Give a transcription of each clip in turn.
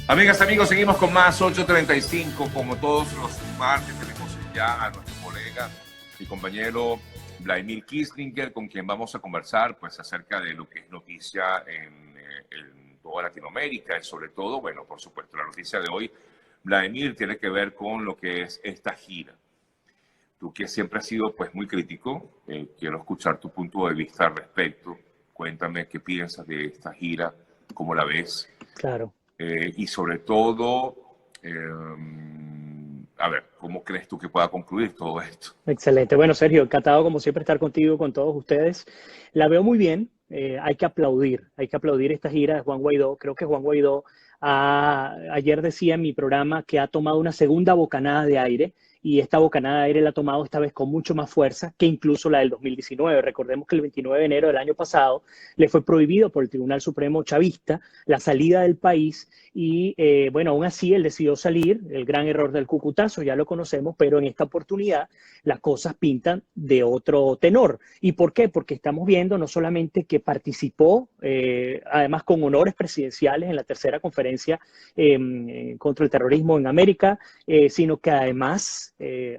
Amigas, amigos, seguimos con más 8:35. Como todos los martes, tenemos ya a nuestro colega y compañero Vladimir Kislinger, con quien vamos a conversar pues, acerca de lo que es noticia en toda Latinoamérica y sobre todo, bueno, por supuesto, la noticia de hoy, Vladimir, tiene que ver con lo que es esta gira. Tú que siempre has sido pues, muy crítico, quiero escuchar tu punto de vista al respecto. Cuéntame qué piensas de esta gira, cómo la ves. Claro. Y sobre todo, a ver, ¿cómo crees tú que pueda concluir todo esto? Excelente. Bueno, Sergio, encantado como siempre estar contigo, con todos ustedes. La veo muy bien. Hay que aplaudir esta gira de Juan Guaidó. Creo que Juan Guaidó ayer decía en mi programa que ha tomado una segunda bocanada de aire y esta bocanada de aire la ha tomado esta vez con mucho más fuerza que incluso la del 2019. Recordemos que el 29 de enero del año pasado le fue prohibido por el Tribunal Supremo chavista la salida del país y bueno, aún así él decidió salir, el gran error del Cucutazo, ya lo conocemos, pero en esta oportunidad las cosas pintan de otro tenor. ¿Y por qué? Porque estamos viendo no solamente que participó, además con honores presidenciales en la tercera conferencia contra el terrorismo en América, sino que además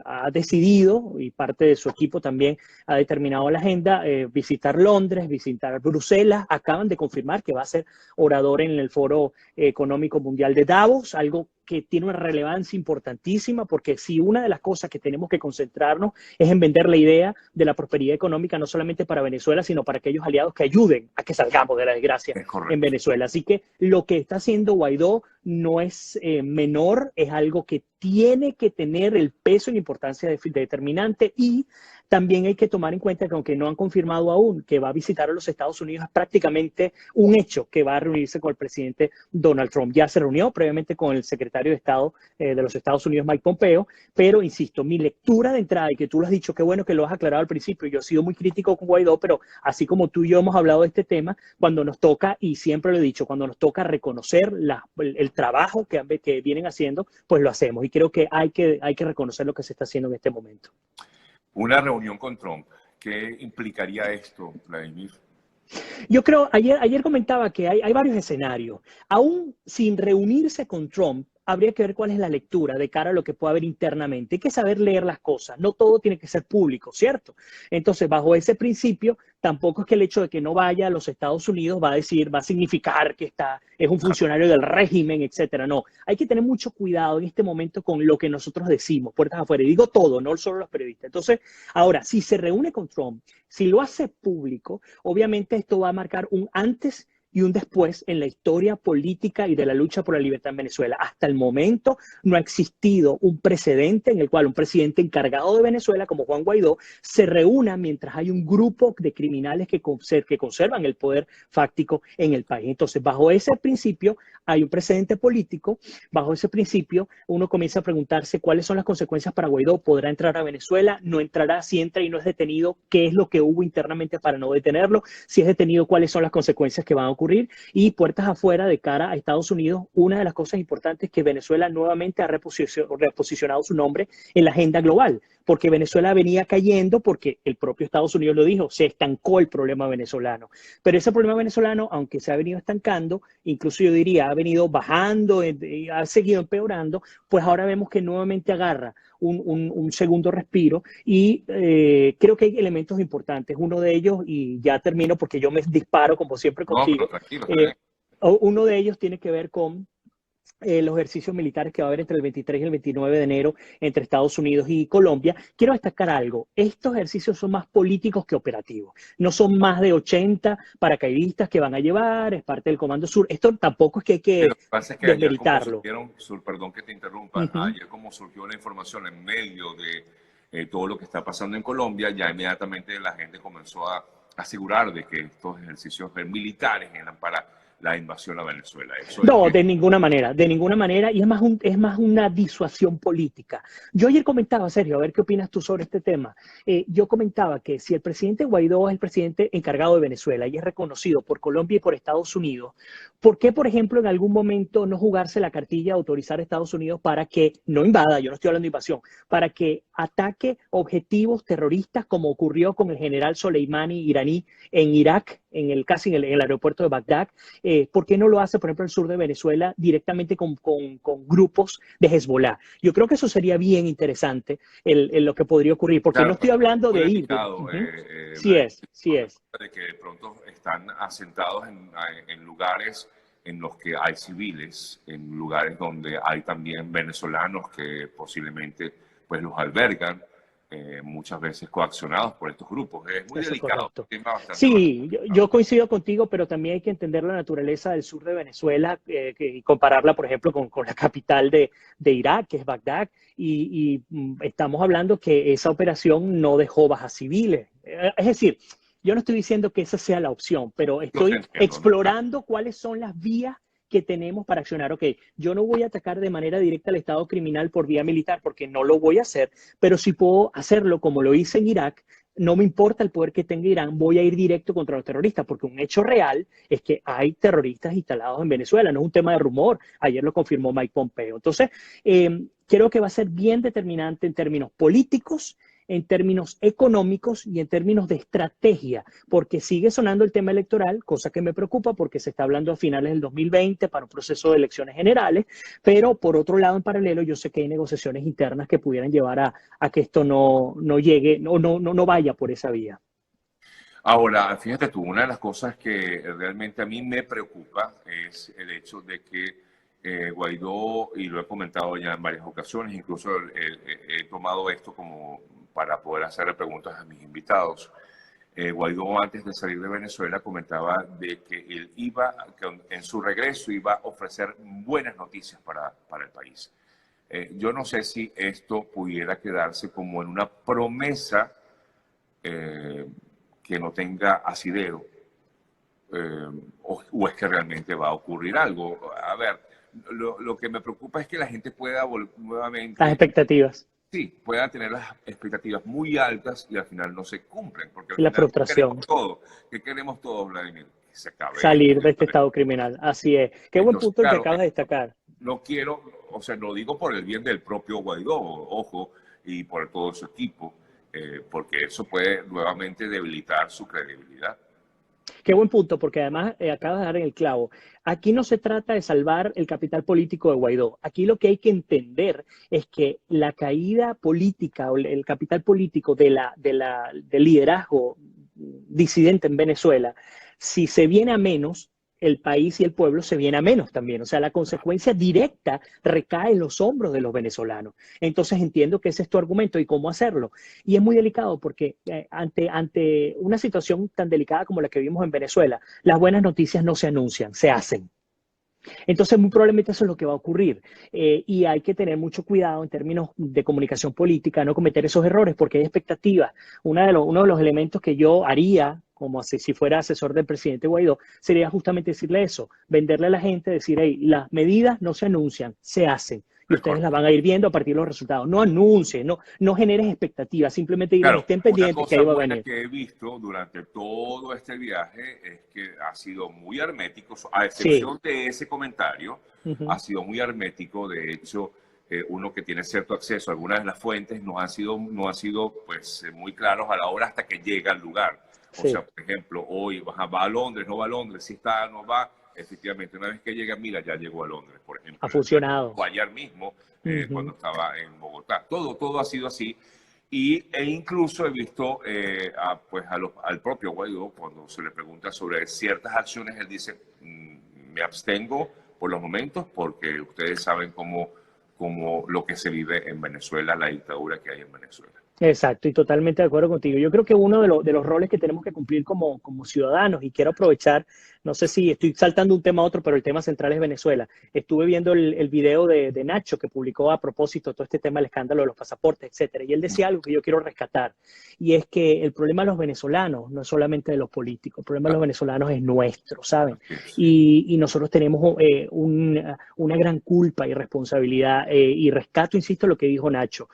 ha decidido, y parte de su equipo también ha determinado la agenda, visitar Londres, visitar Bruselas. Acaban de confirmar que va a ser orador en el Foro Económico Mundial de Davos, algo que tiene una relevancia importantísima, porque si una de las cosas que tenemos que concentrarnos es en vender la idea de la prosperidad económica, no solamente para Venezuela, sino para aquellos aliados que ayuden a que salgamos de la desgracia en Venezuela. Así que lo que está haciendo Guaidó no es menor, es algo que tiene que tener el peso y la importancia determinante, y también hay que tomar en cuenta que aunque no han confirmado aún que va a visitar a los Estados Unidos, es prácticamente un hecho que va a reunirse con el presidente Donald Trump. Ya se reunió previamente con el secretario de Estado de los Estados Unidos, Mike Pompeo, pero insisto, mi lectura de entrada, y que tú lo has dicho, qué bueno que lo has aclarado al principio, yo he sido muy crítico con Guaidó, pero así como tú y yo hemos hablado de este tema, cuando nos toca, y siempre lo he dicho, cuando nos toca reconocer el trabajo que vienen haciendo, pues lo hacemos. Y creo que hay que reconocer lo que se está haciendo en este momento. Una reunión con Trump, ¿qué implicaría esto, Vladimir? Yo creo, ayer comentaba que hay varios escenarios. Aún sin reunirse con Trump, habría que ver cuál es la lectura de cara a lo que pueda haber internamente. Hay que saber leer las cosas. No todo tiene que ser público, ¿cierto? Entonces, bajo ese principio, tampoco es que el hecho de que no vaya a los Estados Unidos va a significar que es un funcionario del régimen, etcétera. No, hay que tener mucho cuidado en este momento con lo que nosotros decimos, puertas afuera. Y digo todo, no solo los periodistas. Entonces, ahora, si se reúne con Trump, si lo hace público, obviamente esto va a marcar un antes y un después en la historia política y de la lucha por la libertad en Venezuela. Hasta el momento no ha existido un precedente en el cual un presidente encargado de Venezuela, como Juan Guaidó, se reúna mientras hay un grupo de criminales que conservan el poder fáctico en el país. Entonces, bajo ese principio, hay un precedente político. Bajo ese principio, uno comienza a preguntarse cuáles son las consecuencias para Guaidó. ¿Podrá entrar a Venezuela? ¿No entrará? Si entra y no es detenido, ¿qué es lo que hubo internamente para no detenerlo? Si es detenido, ¿cuáles son las consecuencias que van a ocurrir? Y puertas afuera de cara a Estados Unidos, una de las cosas importantes es que Venezuela nuevamente ha reposicionado su nombre en la agenda global, porque Venezuela venía cayendo porque el propio Estados Unidos lo dijo, se estancó el problema venezolano. Pero ese problema venezolano, aunque se ha venido estancando, incluso yo diría, ha venido bajando, ha seguido empeorando, pues ahora vemos que nuevamente agarra un segundo respiro y creo que hay elementos importantes. Uno de ellos, y ya termino porque yo me disparo como siempre contigo, Tranquilo. Uno de ellos tiene que ver con los ejercicios militares que va a haber entre el 23 y el 29 de enero entre Estados Unidos y Colombia. Quiero destacar algo, estos ejercicios son más políticos que operativos, no son más de 80 paracaidistas que van a llevar, es parte del Comando Sur, esto tampoco es que hay que Lo que pasa es que desmeritarlo. perdón que te interrumpa, ayer como surgió la información en medio de todo lo que está pasando en Colombia, ya inmediatamente la gente comenzó a asegurar de que estos ejercicios militares eran para la invasión a Venezuela. No, de ninguna manera, y es más una disuasión política. Yo ayer comentaba, Sergio, a ver qué opinas tú sobre este tema. Yo comentaba que si el presidente Guaidó es el presidente encargado de Venezuela y es reconocido por Colombia y por Estados Unidos, ¿por qué, por ejemplo, en algún momento no jugarse la cartilla, autorizar a Estados Unidos para que no invada, yo no estoy hablando de invasión, para que ataque objetivos terroristas como ocurrió con el general Soleimani iraní en Irak casi en el aeropuerto de Bagdad. ¿Por qué no lo hace, por ejemplo, en el sur de Venezuela directamente con grupos de Hezbollah? Yo creo que eso sería bien interesante lo que podría ocurrir, porque Claro, no estoy hablando muy de ir. delicado, Sí es, sí es. de que de pronto están asentados en lugares en los que hay civiles, en lugares donde hay también venezolanos que posiblemente pues los albergan, muchas veces coaccionados por estos grupos. Es muy Eso es delicado, correcto. un tema Sí, bastante yo coincido contigo, pero también hay que entender la naturaleza del sur de Venezuela y compararla, por ejemplo, con la capital de Irak, que es Bagdad, y estamos hablando que esa operación no dejó bajas civiles. Es decir, yo no estoy diciendo que esa sea la opción, pero Yo te estoy entiendo, ¿no? explorando cuáles son las vías que tenemos para accionar. Ok, yo no voy a atacar de manera directa al Estado criminal por vía militar, porque no lo voy a hacer, pero sí puedo hacerlo como lo hice en Irak. No me importa el poder que tenga Irán, voy a ir directo contra los terroristas, porque un hecho real es que hay terroristas instalados en Venezuela, no es un tema de rumor, ayer lo confirmó Mike Pompeo. Entonces, creo que va a ser bien determinante en términos políticos, en términos económicos y en términos de estrategia, porque sigue sonando el tema electoral, cosa que me preocupa porque se está hablando a finales del 2020 para un proceso de elecciones generales, pero por otro lado, en paralelo, yo sé que hay negociaciones internas que pudieran llevar a que esto no llegue, no vaya por esa vía. Ahora, fíjate tú, una de las cosas que realmente a mí me preocupa es el hecho de que Guaidó, y lo he comentado ya en varias ocasiones, incluso he tomado esto como para poder hacerle preguntas a mis invitados. Guaidó, antes de salir de Venezuela, comentaba de que él que en su regreso iba a ofrecer buenas noticias para el país. Yo no sé si esto pudiera quedarse como en una promesa que no tenga asidero, o es que realmente va a ocurrir algo. A ver, lo que me preocupa es que la gente pueda nuevamente, Las expectativas sí, pueda tener las expectativas muy altas y al final no se cumplen, porque al y la final frustración. ¿qué queremos todos, Vladimir? Que se acabe Salir esto. de este estado criminal. Así es. Qué buen Entonces, punto el que claro, acabas de destacar. no quiero, o sea, lo digo por el bien del propio Guaidó, ojo, y por todo su equipo, porque eso puede nuevamente debilitar su credibilidad. Qué buen punto, porque además acabas de dar en el clavo. Aquí no se trata de salvar el capital político de Guaidó. Aquí lo que hay que entender es que la caída política o el capital político del liderazgo disidente en Venezuela, si se viene a menos, el país y el pueblo se viene a menos también. O sea, la consecuencia directa recae en los hombros de los venezolanos. Entonces entiendo que ese es tu argumento y cómo hacerlo. Y es muy delicado porque ante una situación tan delicada como la que vimos en Venezuela, las buenas noticias no se anuncian, se hacen. Entonces, muy probablemente eso es lo que va a ocurrir. Y hay que tener mucho cuidado en términos de comunicación política, no cometer esos errores, porque hay expectativas. Uno de los elementos que yo haría, como si fuera asesor del presidente Guaidó, sería justamente decirle eso, venderle a la gente, decir, hey, las medidas no se anuncian, se hacen. Y ustedes las van a ir viendo a partir de los resultados. No anuncien, no generes expectativas, simplemente digan, Claro, estén una pendientes que cosa ahí va a buena venir. que he visto durante todo este viaje es que ha sido muy hermético, a Sí. excepción de ese comentario, ha sido muy hermético. De hecho, uno que tiene cierto acceso a algunas de las fuentes no han sido pues, muy claros a la hora hasta que llega al lugar. O Sí, sea, por ejemplo, hoy va a Londres, no va a Londres, si está, no va. Efectivamente, una vez que llega, mira, ya llegó a Londres, por ejemplo. ha funcionado. O ayer mismo, cuando Ujú. estaba en Bogotá. Todo ha sido así. E incluso he visto pues al propio Guaidó, cuando se le pregunta sobre ciertas acciones, él dice, me abstengo por los momentos porque ustedes saben cómo lo que se vive en Venezuela, la dictadura que hay en Venezuela. Exacto, y totalmente de acuerdo contigo. Yo creo que uno de los roles que tenemos que cumplir como ciudadanos, y quiero aprovechar, no sé si estoy saltando un tema a otro, pero el tema central es Venezuela. Estuve viendo el video de Nacho que publicó a propósito todo este tema del escándalo de los pasaportes, etcétera, y él decía algo que yo quiero rescatar, y es que el problema de los venezolanos no es solamente de los políticos, el problema de los venezolanos es nuestro, ¿saben? Así es. Y nosotros tenemos una gran culpa y responsabilidad y rescato, insisto, lo que dijo Nacho.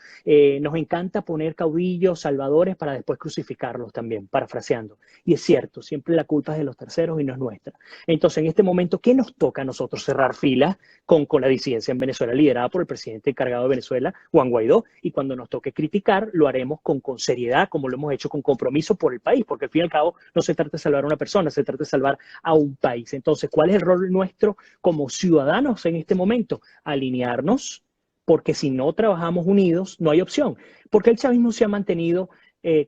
Nos encanta poner caudillos, salvadores, para después crucificarlos también, parafraseando. Y es cierto, siempre la culpa es de los terceros y no es nuestra. Entonces, en este momento, ¿qué nos toca a nosotros? Cerrar filas con la disidencia en Venezuela, liderada por el presidente encargado de Venezuela, Juan Guaidó, y cuando nos toque criticar, lo haremos con seriedad, como lo hemos hecho con compromiso por el país, porque al fin y al cabo no se trata de salvar a una persona, se trata de salvar a un país. Entonces, ¿cuál es el rol nuestro como ciudadanos en este momento? Alinearnos, porque si no trabajamos unidos, no hay opción. Porque el chavismo se ha mantenido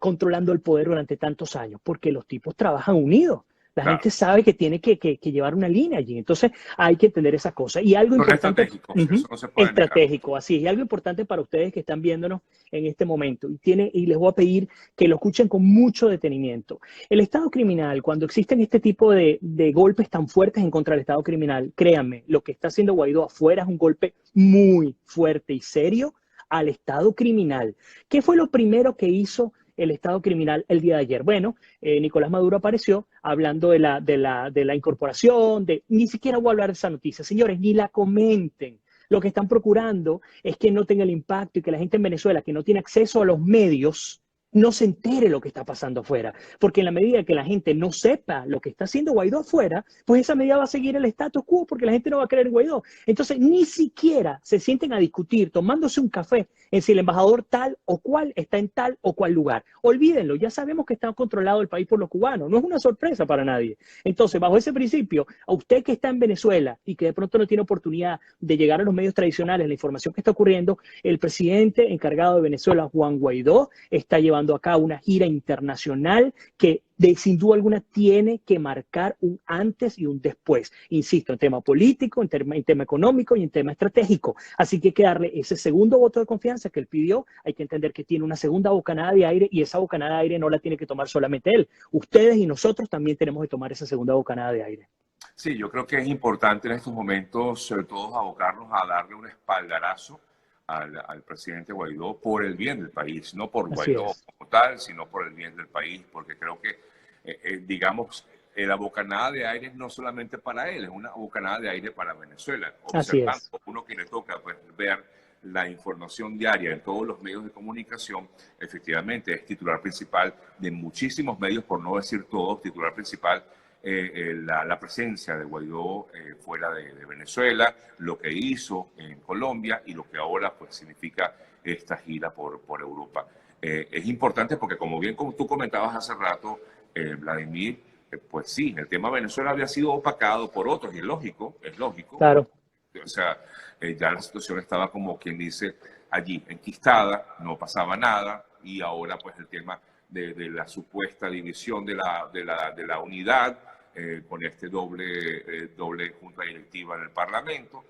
controlando el poder durante tantos años, porque los tipos trabajan unidos. La Claro. gente sabe que tiene que llevar una línea allí. Entonces hay que entender esa cosa. Y algo Son importante, estratégicos, eso no se puede negar. estratégico, así es. Y algo importante para ustedes que están viéndonos en este momento. Y les voy a pedir que lo escuchen con mucho detenimiento. El Estado criminal, cuando existen este tipo de golpes tan fuertes en contra del Estado criminal, créanme, lo que está haciendo Guaidó afuera es un golpe muy fuerte y serio al Estado criminal. ¿Qué fue lo primero que hizo el Estado criminal el día de ayer? Bueno, Nicolás Maduro apareció hablando de la incorporación, ni siquiera voy a hablar de esa noticia, señores, ni la comenten. Lo que están procurando es que no tenga el impacto y que la gente en Venezuela que no tiene acceso a los medios no se entere lo que está pasando afuera, porque en la medida que la gente no sepa lo que está haciendo Guaidó afuera, pues esa medida va a seguir el status quo, porque la gente no va a creer en Guaidó. Entonces, ni siquiera se sienten a discutir, tomándose un café, en si el embajador tal o cual está en tal o cual lugar. Olvídenlo, ya sabemos que está controlado el país por los cubanos, no es una sorpresa para nadie. Entonces, bajo ese principio, a usted que está en Venezuela y que de pronto no tiene oportunidad de llegar a los medios tradicionales, la información que está ocurriendo, el presidente encargado de Venezuela, Juan Guaidó, está llevando a cabo una gira internacional que sin duda alguna tiene que marcar un antes y un después. Insisto, en tema político, en tema económico y en tema estratégico. Así que hay que darle ese segundo voto de confianza que él pidió. Hay que entender que tiene una segunda bocanada de aire y esa bocanada de aire no la tiene que tomar solamente él. Ustedes y nosotros también tenemos que tomar esa segunda bocanada de aire. Sí, yo creo que es importante en estos momentos, sobre todo, abocarnos a darle un espaldarazo al presidente Guaidó por el bien del país, no por Guaidó como tal, sino por el bien del país, porque creo que, digamos, la bocanada de aire no solamente para él, es una bocanada de aire para Venezuela. Observando uno que le toca pues, ver la información diaria en todos los medios de comunicación, efectivamente es titular principal de muchísimos medios, por no decir todos, titular principal la presencia de Guaidó fuera de Venezuela, lo que hizo en Colombia y lo que ahora pues significa esta gira por Europa. Es importante porque como bien como tú comentabas hace rato, Vladimir, pues sí, el tema de Venezuela había sido opacado por otros y es lógico. Claro. O sea, ya la situación estaba como quien dice allí, enquistada, no pasaba nada y ahora pues el tema de la supuesta división de la unidad con este doble junta directiva en el Parlamento.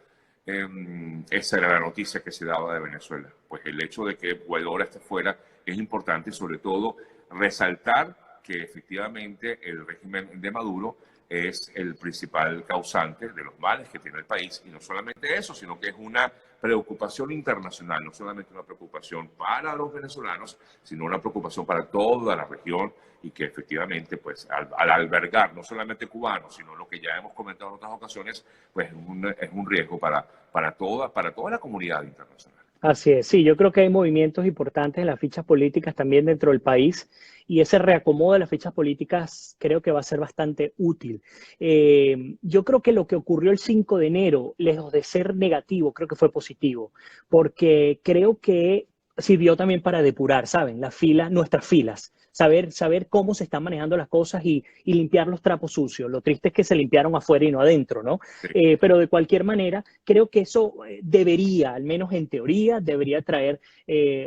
Esa era la noticia que se daba de Venezuela. Pues el hecho de que Guaidó ahora esté fuera es importante, sobre todo resaltar que efectivamente el régimen de Maduro es el principal causante de los males que tiene el país. Y no solamente eso, sino que es una preocupación internacional, no solamente una preocupación para los venezolanos, sino una preocupación para toda la región y que efectivamente, pues, al albergar no solamente cubanos, sino lo que ya hemos comentado en otras ocasiones, pues es un riesgo para toda la comunidad internacional. Así es, sí, yo creo que hay movimientos importantes en las fichas políticas también dentro del país y ese reacomodo de las fichas políticas creo que va a ser bastante útil. Yo creo que lo que ocurrió el 5 de enero, lejos de ser negativo, creo que fue positivo, porque creo que sirvió también para depurar, ¿saben? Nuestras filas. Saber cómo se están manejando las cosas y limpiar los trapos sucios. Lo triste es que se limpiaron afuera y no adentro, ¿no? Pero de cualquier manera, creo que eso debería, al menos en teoría, debería traer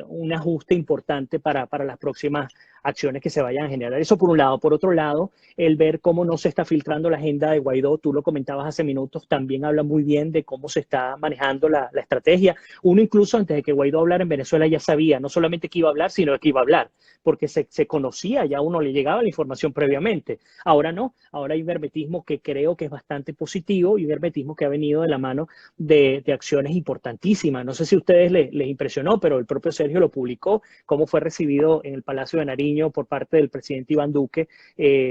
un ajuste importante para las próximas acciones que se vayan a generar. Eso por un lado. Por otro lado, el ver cómo no se está filtrando la agenda de Guaidó, tú lo comentabas hace minutos, también habla muy bien de cómo se está manejando la estrategia. Uno incluso antes de que Guaidó hablara en Venezuela ya sabía, no solamente que iba a hablar, sino que iba a hablar, porque se conocía conocía, ya uno le llegaba la información previamente. Ahora no, ahora hay un hermetismo que creo que es bastante positivo y un hermetismo que ha venido de la mano de acciones importantísimas. No sé si a ustedes les impresionó, pero el propio Sergio lo publicó, cómo fue recibido en el Palacio de Nariño por parte del presidente Iván Duque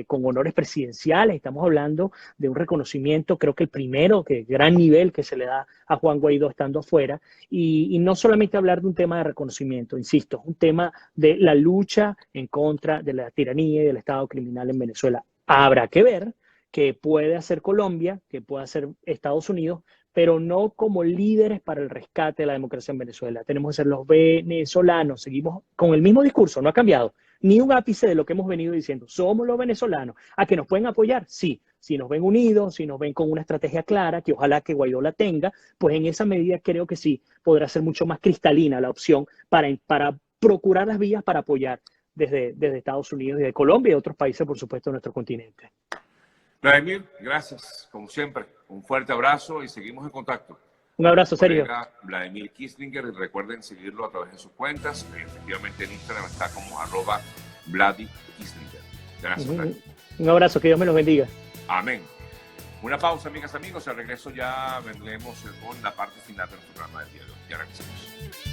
con honores presidenciales. Estamos hablando de un reconocimiento, creo que el primero, que gran nivel que se le da a Juan Guaidó estando afuera, y no solamente hablar de un tema de reconocimiento, insisto, un tema de la lucha en contra de la tiranía y del Estado criminal en Venezuela. Habrá que ver qué puede hacer Colombia, qué puede hacer Estados Unidos, pero no como líderes para el rescate de la democracia en Venezuela. Tenemos que ser los venezolanos, seguimos con el mismo discurso, no ha cambiado, ni un ápice de lo que hemos venido diciendo. Somos los venezolanos. ¿A que nos pueden apoyar? Sí. Si nos ven unidos, si nos ven con una estrategia clara, que ojalá que Guaidó la tenga, pues en esa medida creo que sí, podrá ser mucho más cristalina la opción para procurar las vías para apoyar desde Estados Unidos y de Colombia y otros países, por supuesto, de nuestro continente. Vladimir, gracias, como siempre. Un fuerte abrazo y seguimos en contacto. Un abrazo, Sergio. Vladimir Kislinger, y recuerden seguirlo a través de sus cuentas. Efectivamente, en Instagram está como @VladiKislinger. Gracias. Un abrazo, que Dios me los bendiga. Amén. Una pausa, amigas, amigos. Al regreso ya vendremos con la parte final de nuestro programa del día de hoy. Ya regresamos.